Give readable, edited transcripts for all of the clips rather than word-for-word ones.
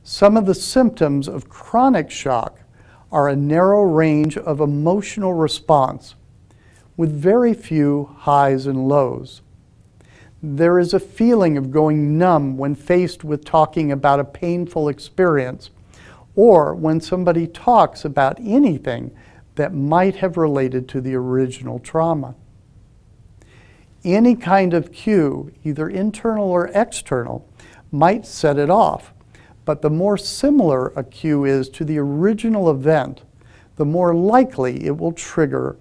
Some of the symptoms of chronic shock are a narrow range of emotional response with very few highs and lows. There is a feeling of going numb when faced with talking about a painful experience, or when somebody talks about anything that might have related to the original trauma. Any kind of cue, either internal or external, might set it off, but the more similar a cue is to the original event, the more likely it will trigger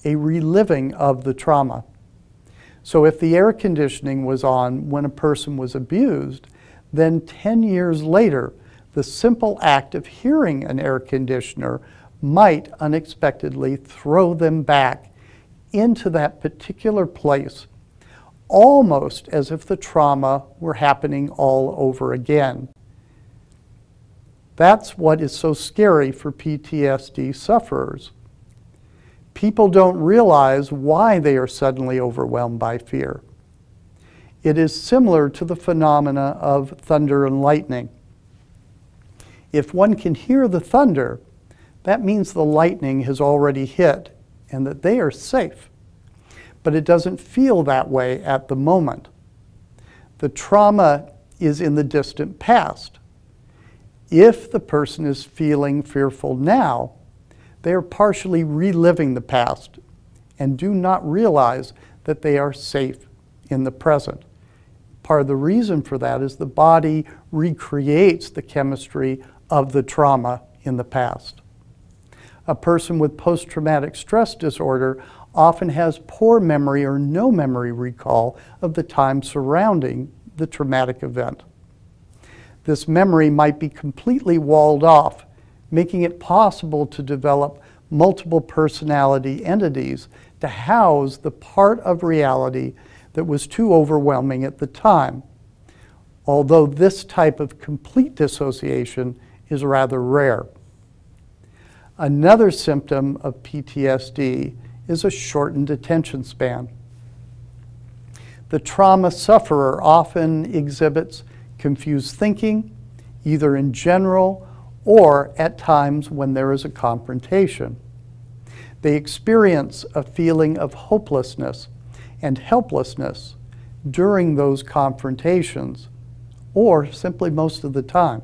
a reliving of the trauma. So if the air conditioning was on when a person was abused, then 10 years later, the simple act of hearing an air conditioner might unexpectedly throw them back into that particular place, almost as if the trauma were happening all over again. That's what is so scary for PTSD sufferers. People don't realize why they are suddenly overwhelmed by fear. It is similar to the phenomena of thunder and lightning. If one can hear the thunder, that means the lightning has already hit and that they are safe. But it doesn't feel that way at the moment. The trauma is in the distant past. If the person is feeling fearful now, they are partially reliving the past and do not realize that they are safe in the present. Part of the reason for that is the body recreates the chemistry of the trauma in the past. A person with post-traumatic stress disorder often has poor memory or no memory recall of the time surrounding the traumatic event. This memory might be completely walled off, making it possible to develop multiple personality entities to house the part of reality that was too overwhelming at the time, although this type of complete dissociation is rather rare. Another symptom of PTSD is a shortened attention span. The trauma sufferer often exhibits confused thinking, either in general or at times when there is a confrontation. They experience a feeling of hopelessness and helplessness during those confrontations, or simply most of the time.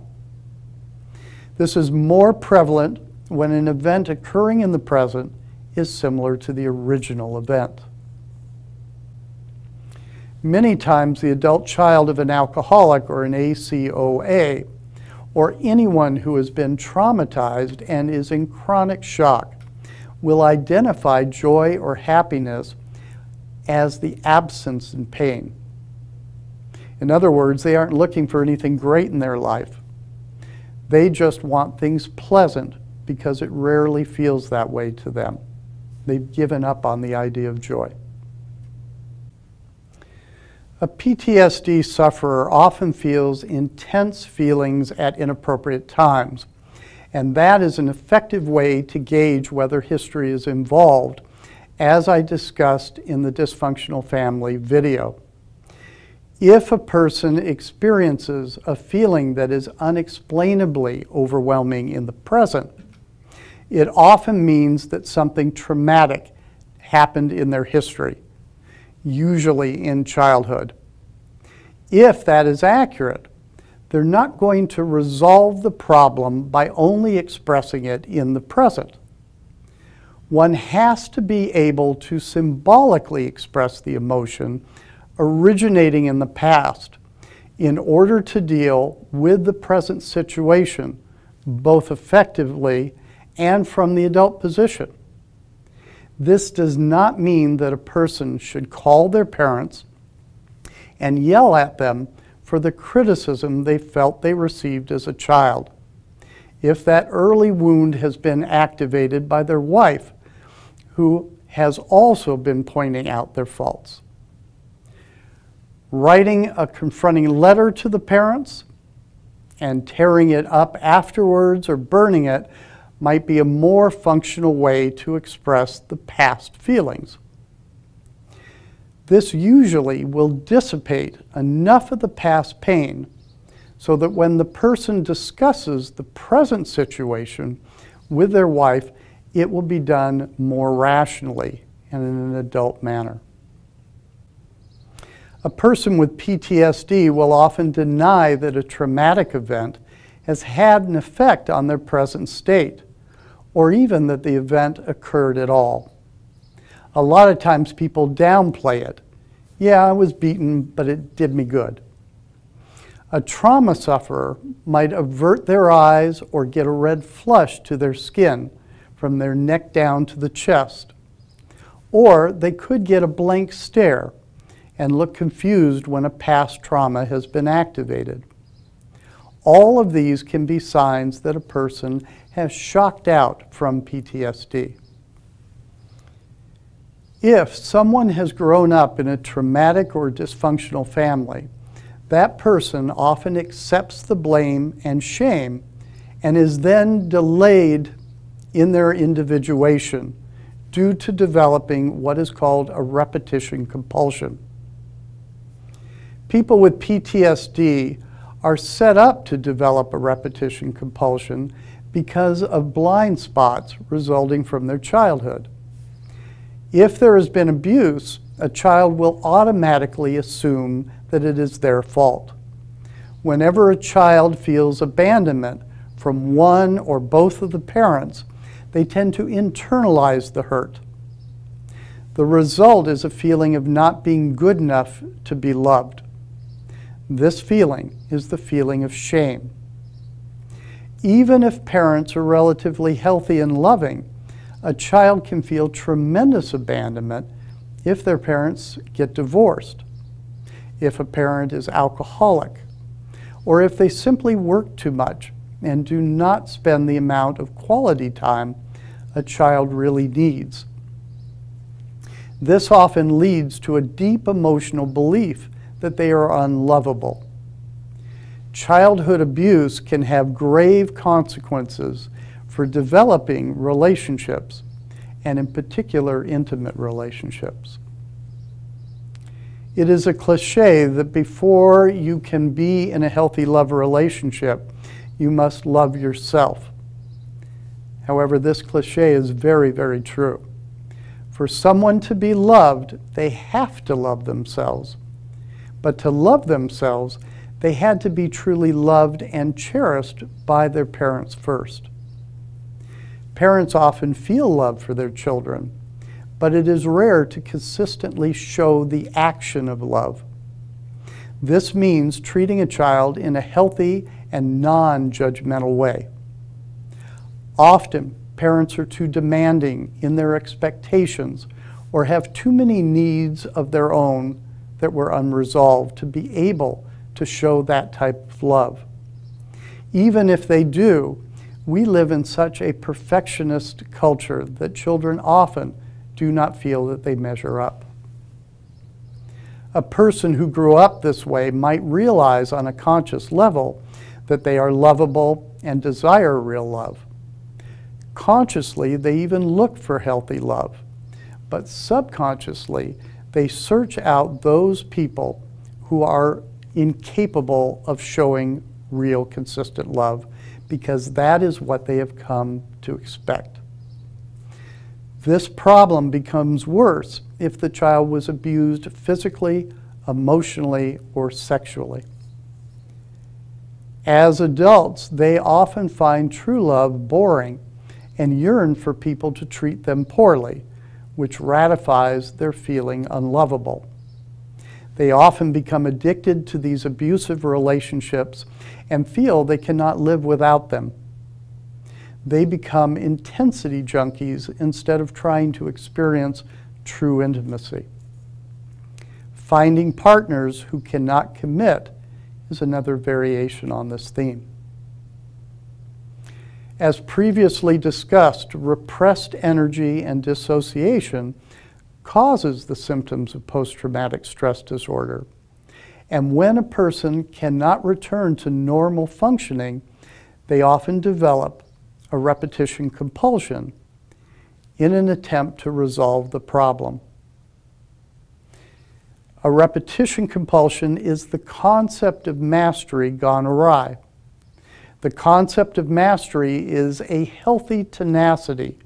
This is more prevalent when an event occurring in the present is similar to the original event. Many times the adult child of an alcoholic or an ACOA, or anyone who has been traumatized and is in chronic shock, will identify joy or happiness as the absence in pain. In other words, they aren't looking for anything great in their life. They just want things pleasant because it rarely feels that way to them. They've given up on the idea of joy. A PTSD sufferer often feels intense feelings at inappropriate times, and that is an effective way to gauge whether history is involved, as I discussed in the dysfunctional family video. If a person experiences a feeling that is unexplainably overwhelming in the present, it often means that something traumatic happened in their history, usually in childhood. If that is accurate, they're not going to resolve the problem by only expressing it in the present. One has to be able to symbolically express the emotion originating in the past in order to deal with the present situation, both effectively and from the adult position. This does not mean that a person should call their parents and yell at them for the criticism they felt they received as a child, if that early wound has been activated by their wife, who has also been pointing out their faults. Writing a confronting letter to the parents and tearing it up afterwards or burning it might be a more functional way to express the past feelings. This usually will dissipate enough of the past pain so that when the person discusses the present situation with their wife, it will be done more rationally and in an adult manner. A person with PTSD will often deny that a traumatic event has had an effect on their present state, or even that the event occurred at all. A lot of times people downplay it. Yeah, I was beaten, but it did me good. A trauma sufferer might avert their eyes or get a red flush to their skin from their neck down to the chest. Or they could get a blank stare and look confused when a past trauma has been activated. All of these can be signs that a person has shocked out from PTSD. If someone has grown up in a traumatic or dysfunctional family, that person often accepts the blame and shame and is then delayed in their individuation due to developing what is called a repetition compulsion. People with PTSD are set up to develop a repetition compulsion because of blind spots resulting from their childhood. If there has been abuse, a child will automatically assume that it is their fault. Whenever a child feels abandonment from one or both of the parents, they tend to internalize the hurt. The result is a feeling of not being good enough to be loved. This feeling is the feeling of shame. Even if parents are relatively healthy and loving, a child can feel tremendous abandonment if their parents get divorced, if a parent is alcoholic, or if they simply work too much and do not spend the amount of quality time a child really needs. This often leads to a deep emotional belief that they are unlovable. Childhood abuse can have grave consequences for developing relationships, and in particular, intimate relationships. It is a cliche that before you can be in a healthy love relationship, you must love yourself. However, this cliche is very, very true. For someone to be loved, they have to love themselves. But to love themselves, they had to be truly loved and cherished by their parents first. Parents often feel love for their children, but it is rare to consistently show the action of love. This means treating a child in a healthy and non-judgmental way. Often, parents are too demanding in their expectations or have too many needs of their own that were unresolved to be able to show that type of love. Even if they do, we live in such a perfectionist culture that children often do not feel that they measure up. A person who grew up this way might realize on a conscious level that they are lovable and desire real love. Consciously, they even look for healthy love, but subconsciously, they search out those people who are incapable of showing real, consistent love because that is what they have come to expect. This problem becomes worse if the child was abused physically, emotionally, or sexually. As adults, they often find true love boring and yearn for people to treat them poorly, which ratifies their feeling unlovable. They often become addicted to these abusive relationships and feel they cannot live without them. They become intensity junkies instead of trying to experience true intimacy. Finding partners who cannot commit is another variation on this theme. As previously discussed, repressed energy and dissociation causes the symptoms of post-traumatic stress disorder. And when a person cannot return to normal functioning, they often develop a repetition compulsion in an attempt to resolve the problem. A repetition compulsion is the concept of mastery gone awry. The concept of mastery is a healthy tenacity,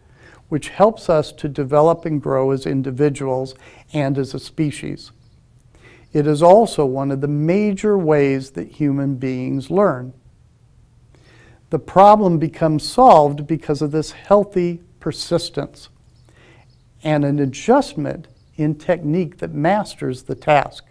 which helps us to develop and grow as individuals and as a species. It is also one of the major ways that human beings learn. The problem becomes solved because of this healthy persistence and an adjustment in technique that masters the task.